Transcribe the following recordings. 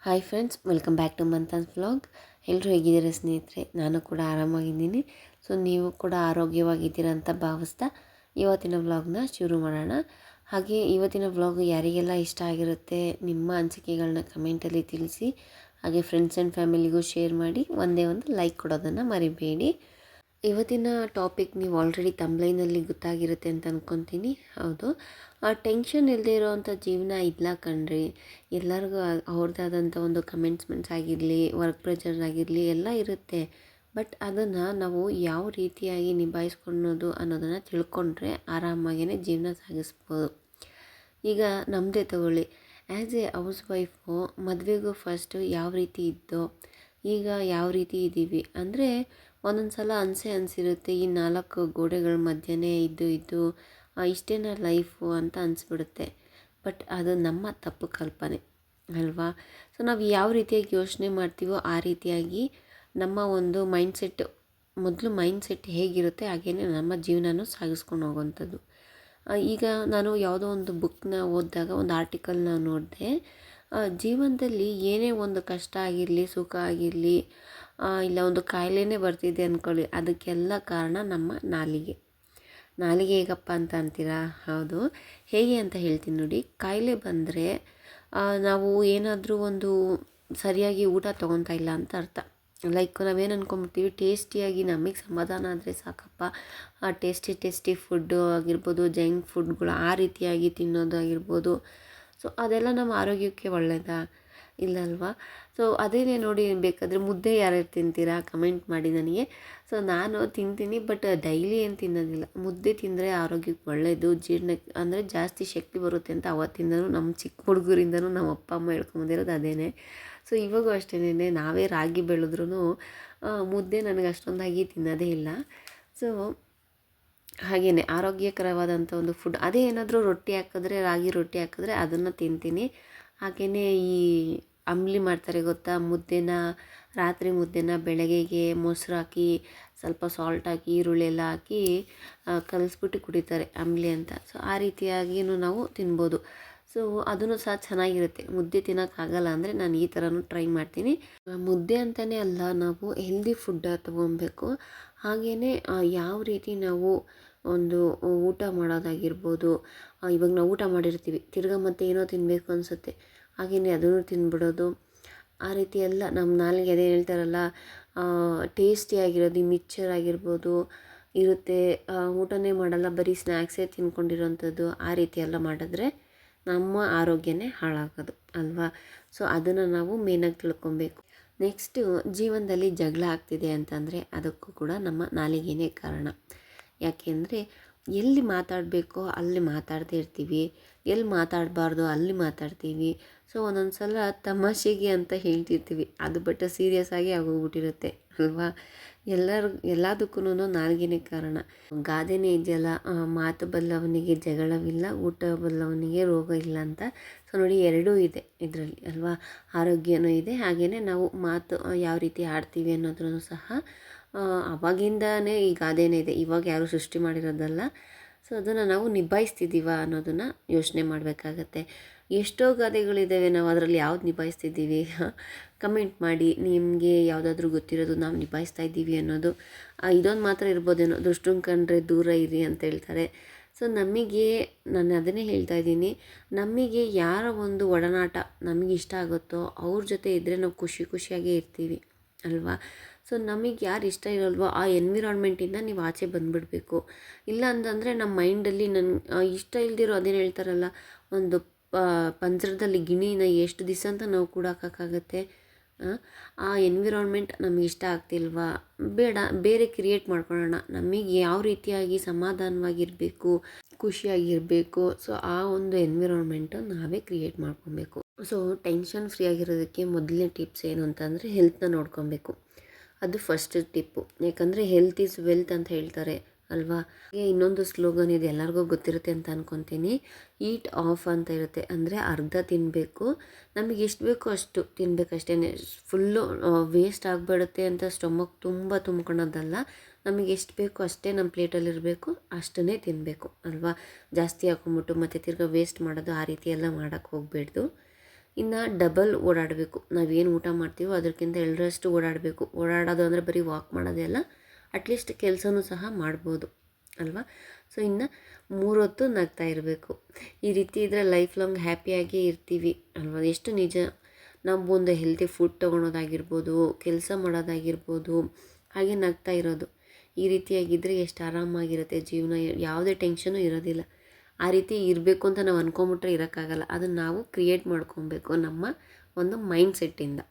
Hi friends, welcome back to Manthan's vlog. ಎಲ್ಲರೂ ಹೇಗಿದ್ದೀರಾ ಸ್ನೇಹಿತರೆ? ನಾನು ಕೂಡ ಆರಾಮಾಗಿದ್ದೀನಿ. ಸೊ ನೀವು ಕೂಡ ಆರೋಗ್ಯವಾಗಿದ್ದೀರಾ ಅಂತ ಭಾವಿಸ್ತಾ ಇವತ್ತಿನ ವ್ಲಾಗ್ನ ಶುರು ಮಾಡೋಣ. ಹಾಗೆ ಇವತ್ತಿನ ವ್ಲಾಗ್ ಯಾರಿಗೆಲ್ಲ ಇಷ್ಟ ಆಗಿರುತ್ತೆ ನಿಮ್ಮ ಅನಿಸಿಕೆಗಳನ್ನ ಕಮೆಂಟಲ್ಲಿ ತಿಳಿಸಿ. ಹಾಗೆ ಫ್ರೆಂಡ್ಸ್ ಆ್ಯಂಡ್ ಫ್ಯಾಮಿಲಿಗೂ ಶೇರ್ ಮಾಡಿ, ಒಂದೇ ಒಂದು ಲೈಕ್ ಕೊಡೋದನ್ನು ಮರಿಬೇಡಿ. ಇವತ್ತಿನ ಟಾಪಿಕ್ ನೀವು ಆಲ್ರೆಡಿ ತಂಬ್ಲೈನಲ್ಲಿ ಗೊತ್ತಾಗಿರುತ್ತೆ ಅಂತ ಅಂದ್ಕೊತೀನಿ. ಹೌದು, ಟೆನ್ಷನ್ ಇಲ್ಲದೆ ಇರೋವಂಥ ಜೀವನ ಇಲ್ಲ ಕಣ್ರಿ. ಎಲ್ಲರಿಗೂ ಅವ್ರದ್ದಾದಂಥ ಒಂದು ಕಮಿಟ್ಮೆಂಟ್ಸ್ ಆಗಿರಲಿ, ವರ್ಕ್ ಪ್ರೆಷರ್ ಆಗಿರಲಿ ಎಲ್ಲ ಇರುತ್ತೆ. ಬಟ್ ಅದನ್ನು ನಾವು ಯಾವ ರೀತಿಯಾಗಿ ನಿಭಾಯಿಸ್ಕೊಳ್ಳೋದು ಅನ್ನೋದನ್ನು ತಿಳ್ಕೊಂಡ್ರೆ ಆರಾಮಾಗೇ ಜೀವನ ಸಾಗಿಸ್ಬೋದು. ಈಗ ನಮ್ಮದೇ ತಗೊಳ್ಳಿ, ಆ್ಯಸ್ ಎ ಹೌಸ್ ವೈಫು ಮದುವೆಗೂ ಫಸ್ಟು ಯಾವ ರೀತಿ ಇದ್ದೋ ಈಗ ಯಾವ ರೀತಿ ಇದ್ದೀವಿ ಅಂದರೆ ಒಂದೊಂದು ಸಲ ಅನಿಸಿರುತ್ತೆ, ಈ ನಾಲ್ಕು ಗೋಡೆಗಳ ಮಧ್ಯೆ ಇದ್ದು ಇಷ್ಟೇನ ಲೈಫು ಅಂತ ಅನಿಸ್ಬಿಡುತ್ತೆ. ಬಟ್ ಅದು ನಮ್ಮ ತಪ್ಪು ಕಲ್ಪನೆ ಅಲ್ವಾ? ಸೊ ನಾವು ಯಾವ ರೀತಿಯಾಗಿ ಯೋಚನೆ ಮಾಡ್ತೀವೋ ಆ ರೀತಿಯಾಗಿ ನಮ್ಮ ಒಂದು ಮೊದಲು ಮೈಂಡ್ಸೆಟ್ ಹೇಗಿರುತ್ತೆ ಹಾಗೇ ನಮ್ಮ ಜೀವನನೂ ಸಾಗಿಸ್ಕೊಂಡು ಹೋಗುವಂಥದ್ದು. ಈಗ ನಾನು ಯಾವುದೋ ಒಂದು ಬುಕ್ನ ಓದಿದಾಗ ಒಂದು ಆರ್ಟಿಕಲ್ನ ನೋಡಿದೆ. ಜೀವನದಲ್ಲಿ ಏನೇ ಒಂದು ಕಷ್ಟ ಆಗಿರಲಿ, ಸುಖ ಆಗಿರಲಿ, ಇಲ್ಲ ಒಂದು ಕಾಯಿಲೆನೇ ಬರ್ತಿದೆ ಅಂದ್ಕೊಳ್ಳಿ, ಅದಕ್ಕೆಲ್ಲ ಕಾರಣ ನಮ್ಮ ನಾಲಿಗೆ ಹೇಗಪ್ಪ ಅಂತ ಅಂತೀರಾ? ಹೌದು, ಹೇಗೆ ಅಂತ ಹೇಳ್ತೀನಿ ನೋಡಿ. ಕಾಯಿಲೆ ಬಂದರೆ ನಾವು ಏನಾದರೂ ಒಂದು ಸರಿಯಾಗಿ ಊಟ ತೊಗೊತಾ ಇಲ್ಲ ಅಂತ ಅರ್ಥ. ಲೈಕ್ ನಾವೇನು ಅಂದ್ಕೊಂಬಿಡ್ತೀವಿ, ಟೇಸ್ಟಿಯಾಗಿ ನಮಗೆ ಸಮಾಧಾನ ಆದರೆ ಸಾಕಪ್ಪ, ಟೇಸ್ಟಿ ಫುಡ್ಡು ಆಗಿರ್ಬೋದು, ಜಂಕ್ ಫುಡ್ಗಳು ಆ ರೀತಿಯಾಗಿ ತಿನ್ನೋದು ಆಗಿರ್ಬೋದು. ಸೊ ಅದೆಲ್ಲ ನಮ್ಮ ಆರೋಗ್ಯಕ್ಕೆ ಒಳ್ಳೆಯದಾ? ಇಲ್ಲ ಅಲ್ವಾ? ಸೊ ಅದೇನೇ ನೋಡಿ, ಬೇಕಾದರೆ ಮುದ್ದೆ ಯಾರ್ಯಾರು ತಿಂತೀರಾ ಕಮೆಂಟ್ ಮಾಡಿ ನನಗೆ. ಸೊ ನಾನು ತಿಂತೀನಿ, ಬಟ್ ಡೈಲಿ ಏನು ತಿನ್ನೋದಿಲ್ಲ. ಮುದ್ದೆ ತಿಂದರೆ ಆರೋಗ್ಯಕ್ಕೆ ಒಳ್ಳೆಯದು, ಜೀರ್ಣಕ್ಕೆ ಅಂದರೆ ಜಾಸ್ತಿ ಶಕ್ತಿ ಬರುತ್ತೆ ಅಂತ ಅವತ್ತಿಂದನೂ ನಮ್ಮ ಚಿಕ್ಕ ಹುಡುಗರಿಂದನೂ ನಮ್ಮ ಅಪ್ಪ ಅಮ್ಮ ಹೇಳ್ಕೊಂಬಂದಿರೋದು ಅದೇನೇ. ಸೊ ಇವಾಗೂ ಅಷ್ಟೇನೆ, ನಾವೇ ರಾಗಿ ಬೆಳೆದ್ರೂ ಮುದ್ದೆ ನನಗೆ ಅಷ್ಟೊಂದಾಗಿ ತಿನ್ನೋದೇ ಇಲ್ಲ. ಸೊ ಹಾಗೆಯೇ ಆರೋಗ್ಯಕರವಾದಂಥ ಒಂದು ಫುಡ್, ಅದೇ ಏನಾದರೂ ರೊಟ್ಟಿ ಹಾಕಿದ್ರೆ, ರಾಗಿ ರೊಟ್ಟಿ ಹಾಕಿದ್ರೆ ಅದನ್ನು ತಿಂತೀನಿ. ಹಾಗೆಯೇ ಈ ಅಂಬ್ಲಿ ಮಾಡ್ತಾರೆ ಗೊತ್ತಾ, ರಾತ್ರಿ ಮುದ್ದೆನ ಬೆಳಗ್ಗೆಗೆ ಮೊಸರು ಹಾಕಿ ಸ್ವಲ್ಪ ಸಾಲ್ಟ್ ಹಾಕಿ ಈರುಳ್ಳಿ ಎಲ್ಲ ಹಾಕಿ ಕಲಿಸ್ಬಿಟ್ಟು ಕುಡಿತಾರೆ ಅಂಬ್ಲಿ ಅಂತ. ಸೊ ಆ ರೀತಿಯಾಗಿಯೂ ನಾವು ತಿನ್ಬೋದು. ಸೊ ಅದನ್ನು ಸಹ ಚೆನ್ನಾಗಿರುತ್ತೆ. ಮುದ್ದೆ ತಿನ್ನೋಕ್ಕಾಗಲ್ಲ ಅಂದರೆ ನಾನು ಈ ಥರನೂ ಟ್ರೈ ಮಾಡ್ತೀನಿ. ಮುದ್ದೆ ಅಂತಲೇ ಅಲ್ಲ, ನಾವು ಹೆಲ್ದಿ ಫುಡ್ಡ ತೊಗೊಬೇಕು. ಹಾಗೆಯೇ ಯಾವ ರೀತಿ ನಾವು ಒಂದು ಊಟ ಮಾಡೋದಾಗಿರ್ಬೋದು. ಇವಾಗ ನಾವು ಊಟ ಮಾಡಿರ್ತೀವಿ, ತಿರ್ಗಾ ಮತ್ತೆ ಏನೋ ತಿನ್ನಬೇಕು ಅನಿಸುತ್ತೆ, ಹಾಗೆಯೇ ಅದನ್ನು ತಿಂದ್ಬಿಡೋದು. ಆ ರೀತಿ ಎಲ್ಲ ನಮ್ಮ ನಾಲಿಗೆ ಅದೇ ಹೇಳ್ತಾರಲ್ಲ, ಟೇಸ್ಟಿಯಾಗಿರೋದು ಮಿಕ್ಚರ್ ಆಗಿರ್ಬೋದು ಇರುತ್ತೆ. ಊಟನೇ ಮಾಡಲ್ಲ, ಬರೀ ಸ್ನ್ಯಾಕ್ಸೇ ತಿನ್ಕೊಂಡಿರೋಂಥದ್ದು. ಆ ರೀತಿ ಎಲ್ಲ ಮಾಡಿದ್ರೆ ನಮ್ಮ ಆರೋಗ್ಯನೇ ಹಾಳಾಗೋದು ಅಲ್ವಾ? ಸೊ ಅದನ್ನು ನಾವು ಮೇನಾಗಿ ತಿಳ್ಕೊಬೇಕು. ನೆಕ್ಸ್ಟು, ಜೀವನದಲ್ಲಿ ಜಗಳ ಆಗ್ತಿದೆ ಅಂತಂದರೆ ಅದಕ್ಕೂ ಕೂಡ ನಮ್ಮ ನಾಲಿಗೆನೇ ಕಾರಣ. ಯಾಕೆಂದರೆ ಎಲ್ಲಿ ಮಾತಾಡಬೇಕೋ ಅಲ್ಲಿ ಮಾತಾಡದೇ ಇರ್ತೀವಿ, ಎಲ್ಲಿ ಮಾತಾಡಬಾರ್ದು ಅಲ್ಲಿ ಮಾತಾಡ್ತೀವಿ. ಸೊ ಒಂದೊಂದು ಸಲ ತಮಾಷೆಗೆ ಅಂತ ಹೇಳ್ತಿರ್ತೀವಿ, ಅದು ಬಟ್ ಸೀರಿಯಸ್ ಆಗಿ ಆಗೋಗ್ಬಿಟ್ಟಿರುತ್ತೆ ಅಲ್ವಾ? ಎಲ್ಲದಕ್ಕೂ ನಾಲ್ಗೆನೇ ಕಾರಣ. ಗಾದೆನೇ ಇದೆಯಲ್ಲ, ಮಾತು ಬಲ್ಲವನಿಗೆ ಜಗಳವಿಲ್ಲ, ಊಟ ಬಲ್ಲವನಿಗೆ ರೋಗ ಇಲ್ಲ ಅಂತ. ಸೊ ನೋಡಿ, ಎರಡೂ ಇದೆ ಇದರಲ್ಲಿ ಅಲ್ವಾ? ಆರೋಗ್ಯನೂ ಇದೆ, ಹಾಗೆಯೇ ನಾವು ಮಾತು ಯಾವ ರೀತಿ ಆಡ್ತೀವಿ ಅನ್ನೋದ್ರೂ ಸಹ ಅವಾಗಿಂದನೇ ಈ ಗಾದೆನೇ ಇದೆ, ಇವಾಗ ಯಾರೂ ಸೃಷ್ಟಿ ಮಾಡಿರೋದಲ್ಲ. ಸೊ ಅದನ್ನು ನಾವು ನಿಭಾಯಿಸ್ತಿದ್ದೀವ ಅನ್ನೋದನ್ನು ಯೋಚನೆ ಮಾಡಬೇಕಾಗತ್ತೆ. ಎಷ್ಟೋ ಗಾದೆಗಳಿದ್ದಾವೆ, ನಾವು ಅದರಲ್ಲಿ ಯಾವ್ದು ನಿಭಾಯಿಸ್ತಿದ್ದೀವಿ ಕಮೆಂಟ್ ಮಾಡಿ. ನಿಮಗೆ ಯಾವುದಾದ್ರೂ ಗೊತ್ತಿರೋದು ನಾವು ನಿಭಾಯಿಸ್ತಾ ಇದ್ದೀವಿ ಅನ್ನೋದು. ಇದೊಂದು ಮಾತ್ರ ಇರ್ಬೋದೇನೋ, ದುಷ್ಟುನ್ ಕಂಡ್ರೆ ದೂರ ಇರಿ ಅಂತ ಹೇಳ್ತಾರೆ. ಸೊ ನಾನು ಅದನ್ನೇ ಹೇಳ್ತಾ ಇದ್ದೀನಿ, ನಮಗೆ ಯಾರ ಒಂದು ಒಡನಾಟ ನಮಗೆ ಇಷ್ಟ ಆಗುತ್ತೋ ಅವ್ರ ಜೊತೆ ಇದ್ದರೆ ನಾವು ಖುಷಿಯಾಗೇ ಇರ್ತೀವಿ ಅಲ್ವಾ? ಸೊ ನಮಗೆ ಯಾರು ಇಷ್ಟ ಇರಲ್ವೋ ಆ ಎನ್ವಿರಾನ್ಮೆಂಟಿಂದ ನೀವು ಆಚೆ ಬಂದುಬಿಡ್ಬೇಕು. ಇಲ್ಲ ಅಂತಂದರೆ ನಮ್ಮ ಮೈಂಡಲ್ಲಿ ಇಷ್ಟ ಇಲ್ದಿರೋ, ಅದೇನು ಹೇಳ್ತಾರಲ್ಲ, ಒಂದು ಪಂಜರದಲ್ಲಿ ಗಿಣಿನ ಎಷ್ಟು ದಿವಸ ಅಂತ ನಾವು ಕೂಡಾಕೋಕ್ಕಾಗತ್ತೆ? ಆ ಎನ್ವಿರಾನ್ಮೆಂಟ್ ನಮಗೆ ಇಷ್ಟ ಆಗ್ತಿಲ್ವಾ? ಬೇಡ, ಬೇರೆ ಕ್ರಿಯೇಟ್ ಮಾಡ್ಕೊಳ್ಳೋಣ. ನಮಗೆ ಯಾವ ರೀತಿಯಾಗಿ ಸಮಾಧಾನವಾಗಿರಬೇಕು, ಖುಷಿಯಾಗಿರಬೇಕು, ಸೊ ಆ ಒಂದು ಎನ್ವಿರಾನ್ಮೆಂಟು ನಾವೇ ಕ್ರಿಯೇಟ್ ಮಾಡ್ಕೊಬೇಕು. ಸೊ ಟೆನ್ಷನ್ ಫ್ರೀ ಆಗಿರೋದಕ್ಕೆ ಮೊದಲನೇ ಟಿಪ್ಸ್ ಏನು ಅಂತಂದರೆ ಹೆಲ್ತ್ನ ನೋಡ್ಕೊಬೇಕು. ಅದು ಫಸ್ಟ್ ಟಿಪ್ಪು. ಯಾಕಂದರೆ ಹೆಲ್ತ್ ಈಸ್ ವೆಲ್ತ್ ಅಂತ ಹೇಳ್ತಾರೆ ಅಲ್ವಾ? ಇನ್ನೊಂದು ಸ್ಲೋಗನ್ ಇದೆ, ಎಲ್ಲರಿಗೂ ಗೊತ್ತಿರುತ್ತೆ ಅಂತ ಅಂದ್ಕೊತೀನಿ. ಈಟ್ ಆಫ್ ಅಂತ ಇರುತ್ತೆ, ಅಂದರೆ ಅರ್ಧ ತಿನ್ನಬೇಕು, ನಮಗೆ ಎಷ್ಟು ಬೇಕೋ ಅಷ್ಟು ತಿನ್ನಬೇಕಷ್ಟೇ. ಫುಲ್ಲು ವೇಸ್ಟ್ ಆಗಿಬಿಡುತ್ತೆ ಅಂತ ಸ್ಟೊಮಕ್ ತುಂಬ ತುಂಬ್ಕೊಳೋದಲ್ಲ. ನಮಗೆ ಎಷ್ಟು ಬೇಕೋ ಅಷ್ಟೇ ನಮ್ಮ ಪ್ಲೇಟಲ್ಲಿ ಇರಬೇಕು, ಅಷ್ಟನ್ನೇ ತಿನ್ನಬೇಕು ಅಲ್ವಾ? ಜಾಸ್ತಿ ಹಾಕೊಂಬಿಟ್ಟು ಮತ್ತು ತಿರ್ಗಾ ವೇಸ್ಟ್ ಮಾಡೋದು, ಆ ರೀತಿ ಎಲ್ಲ ಮಾಡೋಕ್ಕೆ ಹೋಗಬೇಡ್ದು. ಇನ್ನು ಡಬಲ್ ಓಡಾಡಬೇಕು. ನಾವೇನು ಊಟ ಮಾಡ್ತೀವೋ ಅದಕ್ಕಿಂತ ಎರಡರಷ್ಟು ಓಡಾಡಬೇಕು. ಓಡಾಡೋದು ಅಂದರೆ ಬರೀ ವಾಕ್ ಮಾಡೋದೇ ಅಲ್ಲ, ಅಟ್ಲೀಸ್ಟ್ ಕೆಲಸನೂ ಸಹ ಮಾಡ್ಬೋದು ಅಲ್ವಾ. ಸೊ ಇನ್ನು 3 ಹೊತ್ತು ನಗ್ತಾ ಇರಬೇಕು. ಈ ರೀತಿ ಇದ್ದರೆ ಲೈಫ್ ಲಾಂಗ್ ಹ್ಯಾಪಿಯಾಗೇ ಇರ್ತೀವಿ ಅಲ್ವಾ. ಎಷ್ಟು ನಿಜ. ನಾವು ಒಂದು ಹೆಲ್ತಿ ಫುಡ್ ತೊಗೊಳೋದಾಗಿರ್ಬೋದು, ಕೆಲಸ ಮಾಡೋದಾಗಿರ್ಬೋದು, ಹಾಗೆ ನಗ್ತಾ ಇರೋದು. ಈ ರೀತಿಯಾಗಿದ್ದರೆ ಎಷ್ಟು ಆರಾಮಾಗಿರುತ್ತೆ ಜೀವನ. ಯಾವುದೇ ಟೆನ್ಷನು ಇರೋದಿಲ್ಲ. ಆ ರೀತಿ ಇರಬೇಕು ಅಂತ ನಾವು ಅಂದ್ಕೊಂಬಿಟ್ರೆ ಇರೋಕ್ಕಾಗಲ್ಲ. ಅದನ್ನು ನಾವು ಕ್ರಿಯೇಟ್ ಮಾಡ್ಕೊಬೇಕು ನಮ್ಮ ಒಂದು ಮೈಂಡ್ ಸೆಟ್ಟಿಂದ.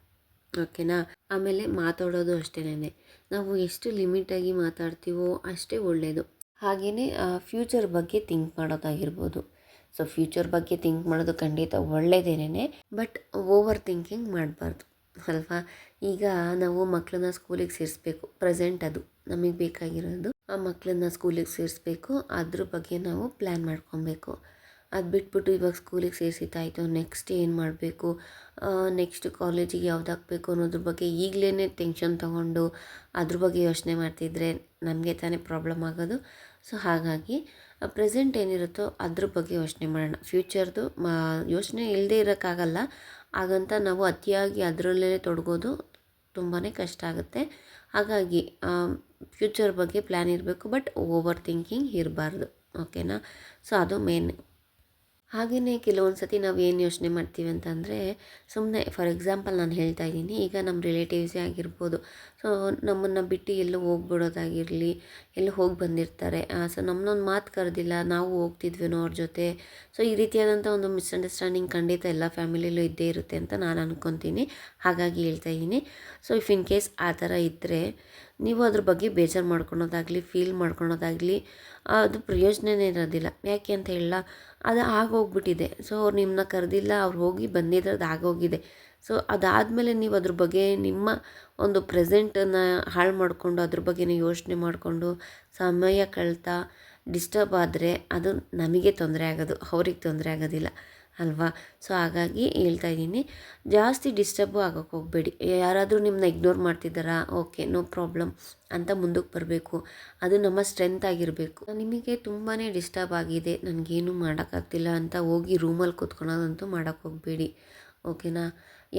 ಓಕೆನಾ. ಆಮೇಲೆ ಮಾತಾಡೋದು ಅಷ್ಟೇನೆ. ನಾವು ಎಷ್ಟು ಲಿಮಿಟಾಗಿ ಮಾತಾಡ್ತೀವೋ ಅಷ್ಟೇ ಒಳ್ಳೆಯದು. ಹಾಗೆಯೇ ಫ್ಯೂಚರ್ ಬಗ್ಗೆ ಥಿಂಕ್ ಮಾಡೋದಾಗಿರ್ಬೋದು. ಸೊ ಫ್ಯೂಚರ್ ಬಗ್ಗೆ ಥಿಂಕ್ ಮಾಡೋದು ಖಂಡಿತ ಒಳ್ಳೆಯದೇನೆ, ಬಟ್ ಓವರ್ ಥಿಂಕಿಂಗ್ ಮಾಡಬಾರ್ದು ಅಲ್ವಾ. ಈಗ ನಾವು ಮಕ್ಕಳನ್ನ ಸ್ಕೂಲಿಗೆ ಸೇರಿಸ್ಬೇಕು, ಪ್ರೆಸೆಂಟ್ ಅದು ನಮಗೆ ಬೇಕಾಗಿರೋದು. ಆ ಮಕ್ಕಳನ್ನ ಸ್ಕೂಲಿಗೆ ಸೇರಿಸ್ಬೇಕು, ಅದ್ರ ಬಗ್ಗೆ ನಾವು ಪ್ಲ್ಯಾನ್ ಮಾಡ್ಕೊಬೇಕು. ಅದು ಬಿಟ್ಬಿಟ್ಟು ಇವಾಗ ಸ್ಕೂಲಿಗೆ ಸೇರಿಸಿದ್ದಾಯಿತು, ನೆಕ್ಸ್ಟ್ ಏನು ಮಾಡಬೇಕು, ನೆಕ್ಸ್ಟ್ ಕಾಲೇಜಿಗೆ ಯಾವ್ದು ಹಾಕಬೇಕು ಅನ್ನೋದ್ರ ಬಗ್ಗೆ ಈಗಲೇ ಟೆನ್ಷನ್ ತೊಗೊಂಡು ಅದ್ರ ಬಗ್ಗೆ ಯೋಚನೆ ಮಾಡ್ತಿದ್ರೆ ನಮಗೆ ತಾನೇ ಪ್ರಾಬ್ಲಮ್ ಆಗೋದು. ಸೊ ಹಾಗಾಗಿ ಪ್ರೆಸೆಂಟ್ ಏನಿರುತ್ತೋ ಅದ್ರ ಬಗ್ಗೆ ಯೋಚನೆ ಮಾಡೋಣ. ಫ್ಯೂಚರ್ದು ಯೋಚನೆ ಇಲ್ಲದೇ ಇರೋಕ್ಕಾಗಲ್ಲ. ಹಾಗಂತ ನಾವು ಅತಿಯಾಗಿ ಅದರಲ್ಲೇ ತೊಡಗೋದು ತುಂಬಾ ಕಷ್ಟ ಆಗುತ್ತೆ. ಹಾಗಾಗಿ ಫ್ಯೂಚರ್ ಬಗ್ಗೆ ಪ್ಲ್ಯಾನ್ ಇರಬೇಕು, ಬಟ್ ಓವರ್ ಥಿಂಕಿಂಗ್ ಇರಬಾರ್ದು. ಓಕೆನಾ. ಸೊ ಅದು ಮೇನ್. ಹಾಗೆಯೇ ಕೆಲವೊಂದು ಸತಿ ನಾವು ಏನು ಯೋಚನೆ ಮಾಡ್ತೀವಿ ಅಂತಂದರೆ, ಸುಮ್ಮನೆ ಫಾರ್ ಎಕ್ಸಾಂಪಲ್ ನಾನು ಹೇಳ್ತಾ ಇದ್ದೀನಿ, ಈಗ ನಮ್ಮ ರಿಲೇಟಿವ್ಸೇ ಆಗಿರ್ಬೋದು. ಸೊ ನಮ್ಮನ್ನು ಬಿಟ್ಟು ಎಲ್ಲೋ ಹೋಗ್ಬಿಡೋದಾಗಿರಲಿ, ಎಲ್ಲೋ ಹೋಗಿ ಬಂದಿರ್ತಾರೆ. ಸೊ ನಮ್ಮನ್ನೊಂದು ಮಾತು ಕರೆದಿಲ್ಲ, ನಾವು ಹೋಗ್ತಿದ್ವೇನೋ ಅವ್ರ ಜೊತೆ. ಸೊ ಈ ರೀತಿಯಾದಂಥ ಒಂದು ಮಿಸ್ಅಂಡರ್ಸ್ಟ್ಯಾಂಡಿಂಗ್ ಖಂಡಿತ ಎಲ್ಲ ಫ್ಯಾಮಿಲಿಯಲ್ಲೂ ಇದ್ದೇ ಇರುತ್ತೆ ಅಂತ ನಾನು ಅನ್ಕೊತೀನಿ. ಹಾಗಾಗಿ ಹೇಳ್ತಾ ಇದ್ದೀನಿ. ಸೊ ಇಫ್ ಇನ್ ಕೇಸ್ ಆ ಥರ ಇದ್ದರೆ ನೀವು ಅದ್ರ ಬಗ್ಗೆ ಬೇಜಾರು ಮಾಡ್ಕೊಳೋದಾಗಲಿ, ಫೀಲ್ ಮಾಡ್ಕೊಳೋದಾಗಲಿ ಅದು ಪ್ರಯೋಜನವೇ ಇರೋದಿಲ್ಲ. ಯಾಕೆ ಅಂತ ಹೇಳಲ್ಲ, ಅದು ಆಗೋಗ್ಬಿಟ್ಟಿದೆ. ಸೊ ಅವ್ರು ನಿಮ್ಮನ್ನ ಕರೆದಿಲ್ಲ, ಅವ್ರು ಹೋಗಿ ಬಂದಿದ್ರೆ ಅದು ಆಗೋಗಿದೆ. ಸೊ ಅದಾದಮೇಲೆ ನೀವು ಅದ್ರ ಬಗ್ಗೆ ನಿಮ್ಮ ಒಂದು ಪ್ರೆಸೆಂಟನ್ನು ಹಾಳು ಮಾಡಿಕೊಂಡು ಅದ್ರ ಬಗ್ಗೆನೇ ಯೋಚನೆ ಮಾಡಿಕೊಂಡು ಸಮಯ ಕಳ್ತಾ ಡಿಸ್ಟರ್ಬ್ ಆದರೆ ಅದು ನಮಗೆ ತೊಂದರೆ ಆಗೋದು, ಅವ್ರಿಗೆ ತೊಂದರೆ ಆಗೋದಿಲ್ಲ ಅಲ್ವಾ. ಸೊ ಹಾಗಾಗಿ ಹೇಳ್ತಾ ಇದ್ದೀನಿ, ಜಾಸ್ತಿ ಡಿಸ್ಟರ್ಬು ಆಗೋಕ್ಕೆ ಹೋಗಬೇಡಿ. ಯಾರಾದರೂ ನಿಮ್ಮನ್ನ ಇಗ್ನೋರ್ ಮಾಡ್ತಿದ್ದಾರಾ, ಓಕೆ ನೋ ಪ್ರಾಬ್ಲಮ್ ಅಂತ ಮುಂದಕ್ಕೆ ಬರಬೇಕು. ಅದು ನಮ್ಮ ಸ್ಟ್ರೆಂತ್ ಆಗಿರಬೇಕು. ನಿಮಗೆ ತುಂಬಾ ಡಿಸ್ಟರ್ಬ್ ಆಗಿದೆ, ನನಗೇನು ಮಾಡೋಕ್ಕಾಗ್ತಿಲ್ಲ ಅಂತ ಹೋಗಿ ರೂಮಲ್ಲಿ ಕೂತ್ಕೊಳ್ಳೋದಂತೂ ಮಾಡೋಕ್ಕೆ ಹೋಗಬೇಡಿ. ಓಕೆನಾ.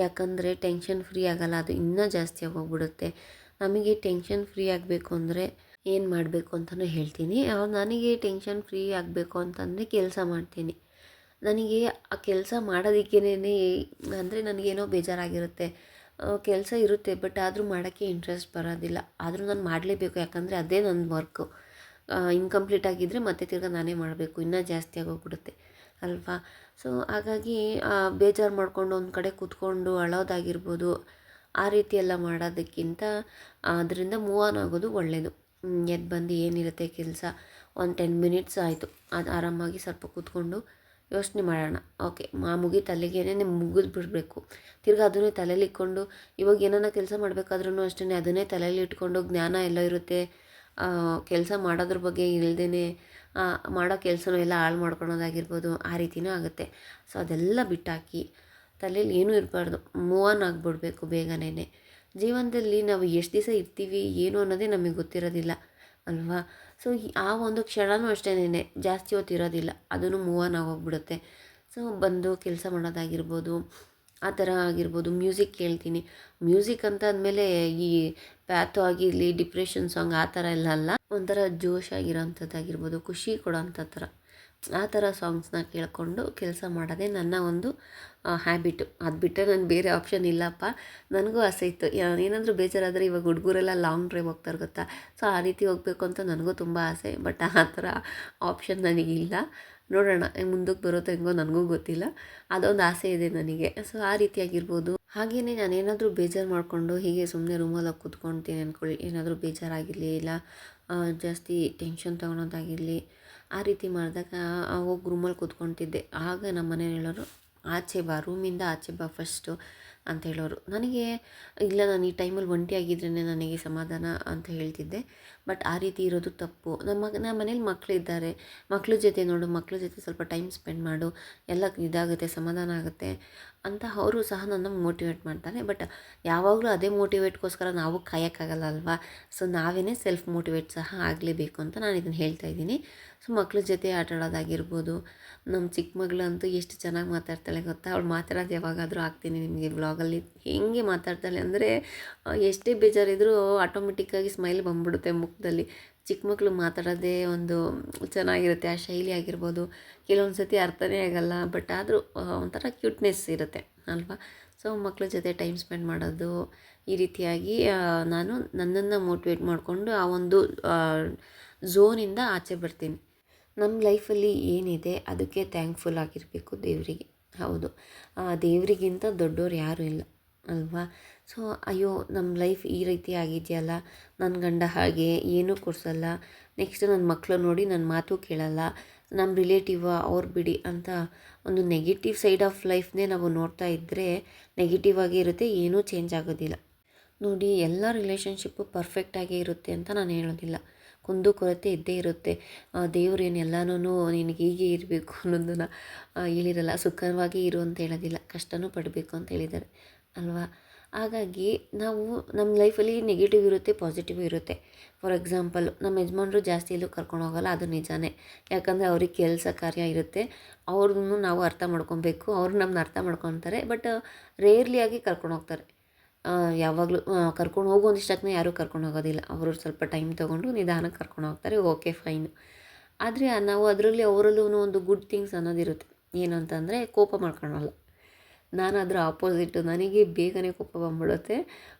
ಯಾಕಂದರೆ ಟೆನ್ಷನ್ ಫ್ರೀ ಆಗೋಲ್ಲ, ಅದು ಇನ್ನೂ ಜಾಸ್ತಿ ಆಗೋಗ್ಬಿಡುತ್ತೆ. ನಮಗೆ ಟೆನ್ಷನ್ ಫ್ರೀ ಆಗಬೇಕು ಅಂದರೆ ಏನು ಮಾಡಬೇಕು ಅಂತಲೂ ಹೇಳ್ತೀನಿ. ನನಗೆ ಟೆನ್ಷನ್ ಫ್ರೀ ಆಗಬೇಕು ಅಂತಂದರೆ ಕೆಲಸ ಮಾಡ್ತೀನಿ. ನನಗೆ ಆ ಕೆಲಸ ಮಾಡೋದಕ್ಕೇನೆ ಅಂದರೆ ನನಗೇನೋ ಬೇಜಾರಾಗಿರುತ್ತೆ. ಕೆಲಸ ಇರುತ್ತೆ, ಬಟ್ ಆದರೂ ಮಾಡೋಕ್ಕೆ ಇಂಟ್ರೆಸ್ಟ್ ಬರೋದಿಲ್ಲ. ಆದರೂ ನಾನು ಮಾಡಲೇಬೇಕು, ಯಾಕಂದರೆ ಅದೇ ನನ್ನ ವರ್ಕು. ಇನ್ಕಂಪ್ಲೀಟ್ ಆಗಿದ್ದರೆ ಮತ್ತೆ ತಿರ್ಗಿ ನಾನೇ ಮಾಡಬೇಕು, ಇನ್ನೂ ಜಾಸ್ತಿ ಆಗೋಗ್ಬಿಡುತ್ತೆ ಅಲ್ವಾ. ಸೊ ಹಾಗಾಗಿ ಬೇಜಾರು ಮಾಡಿಕೊಂಡು ಒಂದು ಕಡೆ ಕೂತ್ಕೊಂಡು ಅಳೋದಾಗಿರ್ಬೋದು, ಆ ರೀತಿ ಎಲ್ಲ ಮಾಡೋದಕ್ಕಿಂತ ಅದರಿಂದ ಮೂವ್ ಆನ್ ಆಗೋದು ಒಳ್ಳೆಯದು. ಎದ್ದು ಬಂದು ಏನಿರುತ್ತೆ ಕೆಲಸ, ಒಂದು 10 ಮಿನಿಟ್ಸ್ ಆಯಿತು, ಅದು ಆರಾಮಾಗಿ ಸ್ವಲ್ಪ ಕೂತ್ಕೊಂಡು ಯೋಚನೆ ಮಾಡೋಣ. ಓಕೆ ಮುಗೀತು, ಅಲ್ಲಿಗೇನೆ ಮುಗಿದು ಬಿಡಬೇಕು. ತಿರ್ಗಿ ಅದನ್ನೇ ತಲೆಯಲ್ಲಿ ಇಟ್ಕೊಂಡು ಇವಾಗ ಏನಾನ ಕೆಲಸ ಮಾಡಬೇಕಾದ್ರೂ ಅಷ್ಟೇ ಅದನ್ನೇ ತಲೆಯಲ್ಲಿ ಇಟ್ಕೊಂಡು ಜ್ಞಾನ ಎಲ್ಲ ಇರುತ್ತೆ, ಕೆಲಸ ಮಾಡೋದ್ರ ಬಗ್ಗೆ ಇಲ್ಲದೇ ಮಾಡೋ ಕೆಲಸನೂ ಎಲ್ಲ ಹಾಳು ಮಾಡ್ಕೊಳೋದಾಗಿರ್ಬೋದು, ಆ ರೀತಿಯೂ ಆಗುತ್ತೆ. ಸೊ ಅದೆಲ್ಲ ಬಿಟ್ಟಾಕಿ ತಲೆಯಲ್ಲಿ ಏನೂ ಇರಬಾರ್ದು, ಮೂವ್ ಆನ್ ಆಗಿಬಿಡ್ಬೇಕು ಬೇಗನೆ. ಜೀವನದಲ್ಲಿ ನಾವು ಎಷ್ಟು ದಿವಸ ಇರ್ತೀವಿ ಏನು ಅನ್ನೋದೇ ನಮಗೆ ಗೊತ್ತಿರೋದಿಲ್ಲ ಅಲ್ವಾ. ಸೊ ಆ ಒಂದು ಕ್ಷಣವೂ ಅಷ್ಟೇನೆ, ಜಾಸ್ತಿ ಹೊತ್ತು ಇರೋದಿಲ್ಲ, ಅದನ್ನು ಮೂವ್ ಆನ್ ಆಗೋಗ್ಬಿಡುತ್ತೆ. ಸೊ ಬಂದು ಕೆಲಸ ಮಾಡೋದಾಗಿರ್ಬೋದು, ಆ ಥರ ಆಗಿರ್ಬೋದು. ಮ್ಯೂಸಿಕ್ ಕೇಳ್ತೀನಿ. ಮ್ಯೂಸಿಕ್ ಅಂತ ಅಂದಮೇಲೆ ಈ ಪ್ಯಾಥೋ ಆಗಿರಲಿ, ಡಿಪ್ರೆಷನ್ ಸಾಂಗ್ ಆ ಥರ ಎಲ್ಲ ಅಲ್ಲ, ಒಂಥರ ಜೋಶಾಗಿರೋ ಅಂಥದ್ದಾಗಿರ್ಬೋದು, ಖುಷಿ ಕೊಡೋ ಅಂಥ ಥರ ಆ ಥರ ಸಾಂಗ್ಸ್ನ ಕೇಳಿಕೊಂಡು ಕೆಲಸ ಮಾಡೋದೇ ನನ್ನ ಒಂದು ಹ್ಯಾಬಿಟು. ಅದು ಬಿಟ್ಟರೆ ನಾನು ಬೇರೆ ಆಪ್ಷನ್ ಇಲ್ಲಪ್ಪ. ನನಗೂ ಆಸೆ ಇತ್ತು, ಏನಾದರೂ ಬೇಜಾರಾದರೆ ಇವಾಗ ಹುಡುಗರೆಲ್ಲ ಲಾಂಗ್ ಡ್ರೈವ್ ಹೋಗ್ತಾರೆ ಗೊತ್ತಾ. ಸೊ ಆ ರೀತಿ ಹೋಗಬೇಕು ಅಂತ ನನಗೂ ತುಂಬ ಆಸೆ, ಬಟ್ ಆ ಥರ ಆಪ್ಷನ್ ನನಗಿಲ್ಲ. ನೋಡೋಣ ಮುಂದಕ್ಕೆ ಬರುತ್ತೋ ಹೆಂಗೋ ನನಗೂ ಗೊತ್ತಿಲ್ಲ. ಅದೊಂದು ಆಸೆ ಇದೆ ನನಗೆ. ಸೊ ಆ ರೀತಿಯಾಗಿರ್ಬೋದು. ಹಾಗೆಯೇ ನಾನೇನಾದರೂ ಬೇಜಾರು ಮಾಡಿಕೊಂಡು ಹೀಗೆ ಸುಮ್ಮನೆ ರೂಮಲ್ಲಿ ಹೋಗಿ ಕೂತ್ಕೊಳ್ತೀನಿ ಅಂದ್ಕೊಳ್ಳಿ, ಏನಾದರೂ ಬೇಜಾರಾಗಿರಲಿ, ಇಲ್ಲ ಜಾಸ್ತಿ ಟೆನ್ಷನ್ ತೊಗೊಳೋದಾಗಿರಲಿ, ಆ ರೀತಿ ಮಾಡಿದಾಗ ಹೋಗಿ ರೂಮಲ್ಲಿ ಕೂತ್ಕೊತಿದ್ದೆ. ಆಗ ನಮ್ಮ ಮನೇಲಿ ಹೇಳೋರು, ಆಚೆ ಬಾ, ರೂಮಿಂದ ಆಚೆ ಬಾ ಫಸ್ಟು ಅಂತ ಹೇಳೋರು. ನನಗೆ ಇಲ್ಲ, ನಾನು ಈ ಟೈಮಲ್ಲಿ ಒಂಟಿಯಾಗಿದ್ರೇ ನನಗೆ ಸಮಾಧಾನ ಅಂತ ಹೇಳ್ತಿದ್ದೆ. ಬಟ್ ಆ ರೀತಿ ಇರೋದು ತಪ್ಪು. ನಮ್ಮ ಮನೇಲಿ ಮಕ್ಕಳಿದ್ದಾರೆ, ಮಕ್ಳ ಜೊತೆ ನೋಡು, ಮಕ್ಳ ಜೊತೆ ಸ್ವಲ್ಪ ಟೈಮ್ ಸ್ಪೆಂಡ್ ಮಾಡು, ಎಲ್ಲ ಇದಾಗುತ್ತೆ, ಸಮಾಧಾನ ಆಗುತ್ತೆ ಅಂತ ಅವರು ಸಹ ನನ್ನ ಮೋಟಿವೇಟ್ ಮಾಡ್ತಾರೆ. ಬಟ್ ಯಾವಾಗಲೂ ಅದೇ ಮೋಟಿವೇಟ್ಗೋಸ್ಕರ ನಾವು ಕಾಯೋಕ್ಕಾಗಲ್ಲ ಅಲ್ವಾ. ಸೊ ನಾವೇ ಸೆಲ್ಫ್ ಮೋಟಿವೇಟ್ ಸಹ ಆಗಲೇಬೇಕು ಅಂತ ನಾನು ಇದನ್ನು ಹೇಳ್ತಾ ಇದ್ದೀನಿ. ಸೊ ಮಕ್ಳ ಜೊತೆ ಆಟ ಆಡೋದಾಗಿರ್ಬೋದು. ನಮ್ಮ ಚಿಕ್ಕ ಮಗಳಂತೂ ಎಷ್ಟು ಚೆನ್ನಾಗಿ ಮಾತಾಡ್ತಾಳೆ ಗೊತ್ತಾ. ಅವಳು ಮಾತಾಡೋದು ಯಾವಾಗಾದರೂ ಹಾಕ್ತೀನಿ ನಿಮಗೆ ವ್ಲಾಗಲ್ಲಿ. ಹೆಂಗೆ ಮಾತಾಡ್ತಾಳೆ ಅಂದರೆ ಎಷ್ಟೇ ಬೇಜಾರಿದ್ರೂ ಆಟೋಮೆಟಿಕ್ಕಾಗಿ ಸ್ಮೈಲ್ ಬಂದ್ಬಿಡುತ್ತೆ ಮುಖದಲ್ಲಿ. ಚಿಕ್ಕ ಮಕ್ಕಳು ಮಾತಾಡೋದೇ ಒಂದು ಚೆನ್ನಾಗಿರುತ್ತೆ. ಆ ಶೈಲಿ ಆಗಿರ್ಬೋದು, ಕೆಲವೊಂದು ಸತಿ ಅರ್ಥನೇ ಆಗಲ್ಲ, ಬಟ್ ಆದರೂ ಒಂಥರ ಕ್ಯೂಟ್ನೆಸ್ ಇರುತ್ತೆ ಅಲ್ವಾ. ಸೊ ಮಕ್ಳ ಜೊತೆ ಟೈಮ್ ಸ್ಪೆಂಡ್ ಮಾಡೋದು, ಈ ರೀತಿಯಾಗಿ ನಾನು ನನ್ನನ್ನು ಮೋಟಿವೇಟ್ ಮಾಡಿಕೊಂಡು ಆ ಒಂದು ಝೋನಿಂದ ಆಚೆ ಬರ್ತೀನಿ. ನಮ್ಮ ಲೈಫಲ್ಲಿ ಏನಿದೆ ಅದಕ್ಕೆ ಥ್ಯಾಂಕ್ಫುಲ್ ಆಗಿರಬೇಕು ದೇವರಿಗೆ. ಹೌದು, ದೇವರಿಗಿಂತ ದೊಡ್ಡೋರು ಯಾರೂ ಇಲ್ಲ ಅಲ್ವಾ. ಸೊ ಅಯ್ಯೋ ನಮ್ಮ ಲೈಫ್ ಈ ರೀತಿ ಆಗಿದೆಯಲ್ಲ, ನನ್ನ ಗಂಡ ಹಾಗೆ ಏನೂ ಕೊಡಿಸಲ್ಲ, ನೆಕ್ಸ್ಟ್ ನನ್ನ ಮಕ್ಕಳು ನೋಡಿ ನನ್ನ ಮಾತು ಕೇಳಲ್ಲ, ನಮ್ಮ ರಿಲೇಟಿವ ಅವ್ರು ಬಿಡಿ ಅಂತ ಒಂದು ನೆಗೆಟಿವ್ ಸೈಡ್ ಆಫ್ ಲೈಫ್ನೇ ನಾವು ನೋಡ್ತಾ ಇದ್ದರೆ ನೆಗೆಟಿವ್ ಆಗೇ ಇರುತ್ತೆ, ಏನೂ ಚೇಂಜ್ ಆಗೋದಿಲ್ಲ. ನೋಡಿ, ಎಲ್ಲ ರಿಲೇಷನ್ಶಿಪ್ಪು ಪರ್ಫೆಕ್ಟಾಗೇ ಇರುತ್ತೆ ಅಂತ ನಾನು ಹೇಳೋದಿಲ್ಲ. ಕುಂದು ಕೊರತೆ ಇದ್ದೇ ಇರುತ್ತೆ. ದೇವ್ರೇನು ಎಲ್ಲನೂ ನಿನಗೆ ಹೀಗೆ ಇರಬೇಕು ಅನ್ನೋದನ್ನು ಹೇಳಿರಲ್ಲ. ಸುಖವಾಗಿ ಇರು ಅಂತ ಹೇಳೋದಿಲ್ಲ, ಕಷ್ಟನೂ ಪಡಬೇಕು ಅಂತ ಹೇಳಿದ್ದಾರೆ ಅಲ್ವಾ. ಹಾಗಾಗಿ ನಾವು ನಮ್ಮ ಲೈಫಲ್ಲಿ ನೆಗೆಟಿವ್ ಇರುತ್ತೆ, ಪಾಸಿಟಿವ್ ಇರುತ್ತೆ. ಫಾರ್ ಎಕ್ಸಾಂಪಲ್, ನಮ್ಮ ಯಜಮಾನ್ರು ಜಾಸ್ತಿ ಎಲ್ಲೂ ಕರ್ಕೊಂಡು ಹೋಗೋಲ್ಲ, ಅದು ನಿಜಾನೇ. ಯಾಕಂದರೆ ಅವ್ರಿಗೆ ಕೆಲಸ ಕಾರ್ಯ ಇರುತ್ತೆ, ಅವ್ರನ್ನೂ ನಾವು ಅರ್ಥ ಮಾಡ್ಕೊಬೇಕು, ಅವ್ರು ನಮ್ಮನ್ನ ಅರ್ಥ ಮಾಡ್ಕೊತಾರೆ. ಬಟ್ ರೇರ್ಲಿ ಆಗಿ ಕರ್ಕೊಂಡು ಹೋಗ್ತಾರೆ. ಯಾವಾಗಲೂ ಕರ್ಕೊಂಡು ಹೋಗೋ ಒಂದಿಷ್ಟಕ್ಕೇ ಯಾರೂ ಕರ್ಕೊಂಡು ಹೋಗೋದಿಲ್ಲ. ಅವರು ಸ್ವಲ್ಪ ಟೈಮ್ ತೊಗೊಂಡು ನಿಧಾನಕ್ಕೆ ಕರ್ಕೊಂಡು ಹೋಗ್ತಾರೆ, ಓಕೆ ಫೈನು. ಆದರೆ ನಾವು ಅದರಲ್ಲಿ ಅವರಲ್ಲೂ ಒಂದು ಗುಡ್ ಥಿಂಗ್ಸ್ ಅನ್ನೋದಿರುತ್ತೆ. ಏನು ಅಂತಂದರೆ ಕೋಪ ಮಾಡ್ಕೊಳಲ್ಲ. ನಾನು ಅದರ ಆಪೋಸಿಟ್ಟು. ನನಗೆ ಬೇಗನೆ ಕೋಪ ಬಂದ್ಬಿಡುತ್ತೆ.